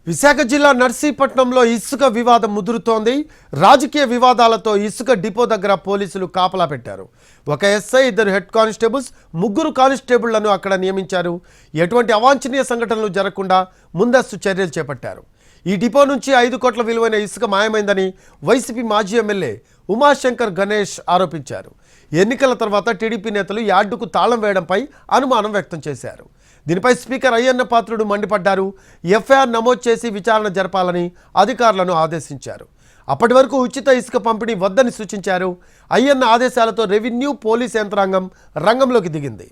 విశాఖ జిల్లా నర్సీపట్నంలో ఇసుక వివాదం ముదురుతోంది. రాజకీయ వివాదాలతో ఇసుక డిపో దగ్గర పోలీసులు కాపలా పెట్టారు. ఒక ఎస్ఐ, 2 హెడ్ కానిస్టేబుల్స్, 3 కానిస్టేబుళ్లను అక్కడ నియమించారు. ఎటువంటి అవాంఛనీయ సంఘటనలు జరగకుండా ముందస్తు చర్యలు చేపట్టారు. ఈ డిపో నుంచి 5 కోట్ల విలువైన ఇసుక మాయమైందని వైసీపీ మాజీ ఎమ్మెల్యే ఉమాశంకర్ గణేష్ ఆరోపించారు. ఎన్నికల తర్వాత టీడీపీ నేతలు యార్డుకు తాళం వేయడంపై అనుమానం వ్యక్తం చేశారు. దీనిపై స్పీకర్ అయ్యన్న పాత్రుడు మండిపడ్డారు. ఎఫ్ఐఆర్ నమోదు చేసి విచారణ జరపాలని అధికారులను ఆదేశించారు. అప్పటి వరకు ఉచిత ఇసుక పంపిణీ వద్దని సూచించారు. అయ్యన్న ఆదేశాలతో రెవెన్యూ, పోలీస్ యంత్రాంగం రంగంలోకి దిగింది.